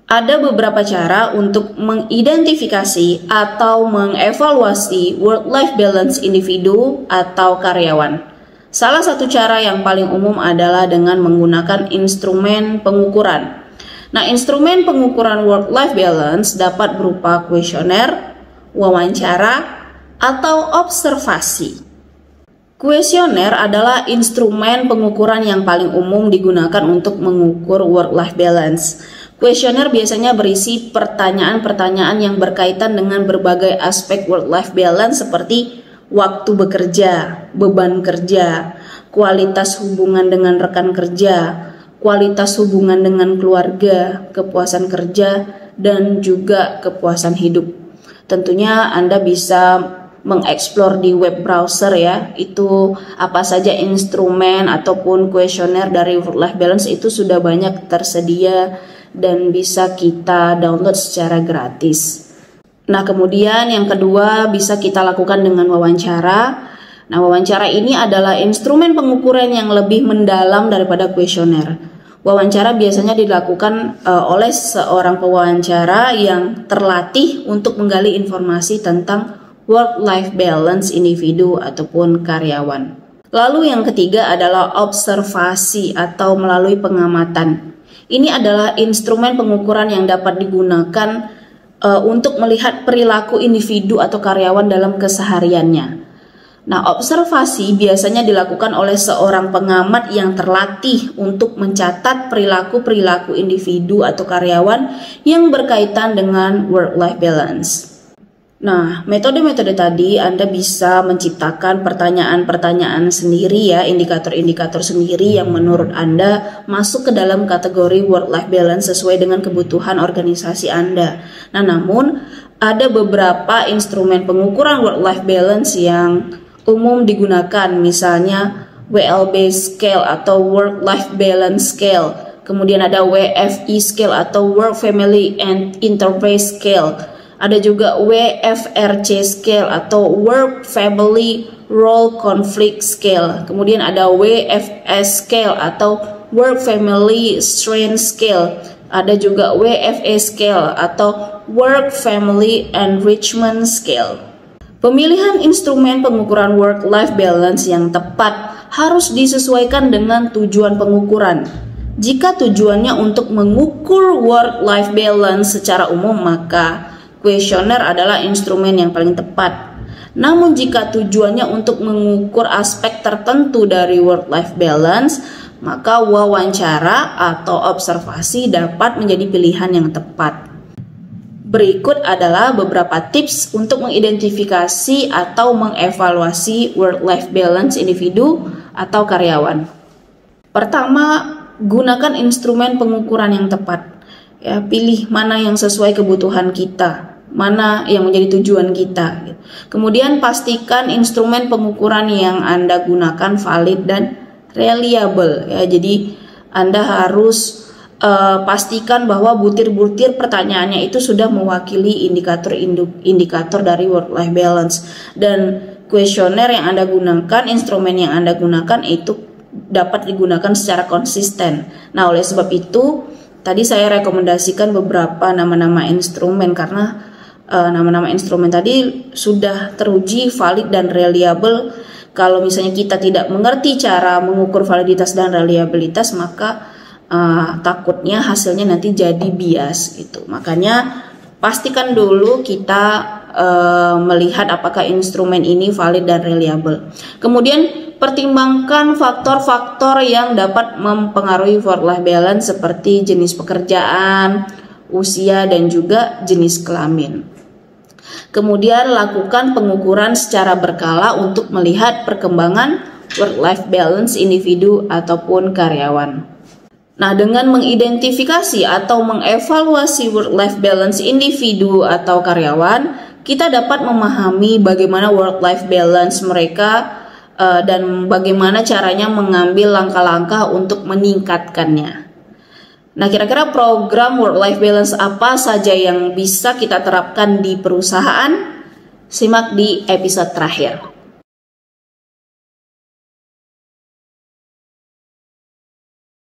Ada beberapa cara untuk mengidentifikasi atau mengevaluasi work-life balance individu atau karyawan. Salah satu cara yang paling umum adalah dengan menggunakan instrumen pengukuran. Nah, instrumen pengukuran work-life balance dapat berupa kuesioner, wawancara, atau observasi. Kuesioner adalah instrumen pengukuran yang paling umum digunakan untuk mengukur work-life balance. Kuesioner biasanya berisi pertanyaan-pertanyaan yang berkaitan dengan berbagai aspek work-life balance seperti waktu bekerja, beban kerja, kualitas hubungan dengan rekan kerja, kualitas hubungan dengan keluarga, kepuasan kerja, dan juga kepuasan hidup. Tentunya Anda bisa mengeksplor di web browser ya, itu apa saja instrumen ataupun kuesioner dari work-life balance itu sudah banyak tersedia dan bisa kita download secara gratis. Nah, kemudian yang kedua bisa kita lakukan dengan wawancara. Nah, wawancara ini adalah instrumen pengukuran yang lebih mendalam daripada kuesioner. Wawancara biasanya dilakukan oleh seorang pewawancara yang terlatih untuk menggali informasi tentang work-life balance individu ataupun karyawan. Lalu yang ketiga adalah observasi atau melalui pengamatan. Ini adalah instrumen pengukuran yang dapat digunakan untuk melihat perilaku individu atau karyawan dalam kesehariannya. Nah, observasi biasanya dilakukan oleh seorang pengamat yang terlatih untuk mencatat perilaku-perilaku individu atau karyawan yang berkaitan dengan work-life balance. Nah, metode-metode tadi Anda bisa menciptakan pertanyaan-pertanyaan sendiri ya, indikator-indikator sendiri yang menurut Anda masuk ke dalam kategori work-life balance sesuai dengan kebutuhan organisasi Anda. Nah, namun ada beberapa instrumen pengukuran work-life balance yang umum digunakan, misalnya WLB scale atau work-life balance scale, kemudian ada WFI scale atau work family and enterprise scale. Ada juga WFRC scale atau Work Family Role Conflict Scale. Kemudian ada WFS scale atau Work Family Strength Scale. Ada juga WFA scale atau Work Family Enrichment Scale. Pemilihan instrumen pengukuran work-life balance yang tepat harus disesuaikan dengan tujuan pengukuran. Jika tujuannya untuk mengukur work-life balance secara umum, maka kuesioner adalah instrumen yang paling tepat. Namun jika tujuannya untuk mengukur aspek tertentu dari work-life balance, maka wawancara atau observasi dapat menjadi pilihan yang tepat. Berikut adalah beberapa tips untuk mengidentifikasi atau mengevaluasi work-life balance individu atau karyawan. Pertama, gunakan instrumen pengukuran yang tepat. Ya, pilih mana yang sesuai kebutuhan kita, mana yang menjadi tujuan kita. Kemudian pastikan instrumen pengukuran yang Anda gunakan valid dan reliable. Ya, jadi Anda harus pastikan bahwa butir-butir pertanyaannya itu sudah mewakili indikator dari work-life balance, dan kuesioner yang Anda gunakan, instrumen yang Anda gunakan itu dapat digunakan secara konsisten. Nah, oleh sebab itu tadi saya rekomendasikan beberapa nama-nama instrumen karena nama-nama instrumen tadi sudah teruji valid dan reliable. Kalau misalnya kita tidak mengerti cara mengukur validitas dan reliabilitas, maka takutnya hasilnya nanti jadi bias gitu. Makanya pastikan dulu kita melihat apakah instrumen ini valid dan reliable. Kemudian pertimbangkan faktor-faktor yang dapat mempengaruhi work-life balance seperti jenis pekerjaan, usia, dan juga jenis kelamin. Kemudian lakukan pengukuran secara berkala untuk melihat perkembangan work-life balance individu ataupun karyawan. Nah, dengan mengidentifikasi atau mengevaluasi work-life balance individu atau karyawan, kita dapat memahami bagaimana work-life balance mereka dan bagaimana caranya mengambil langkah-langkah untuk meningkatkannya. Nah, kira-kira program work-life balance apa saja yang bisa kita terapkan di perusahaan? Simak di episode terakhir.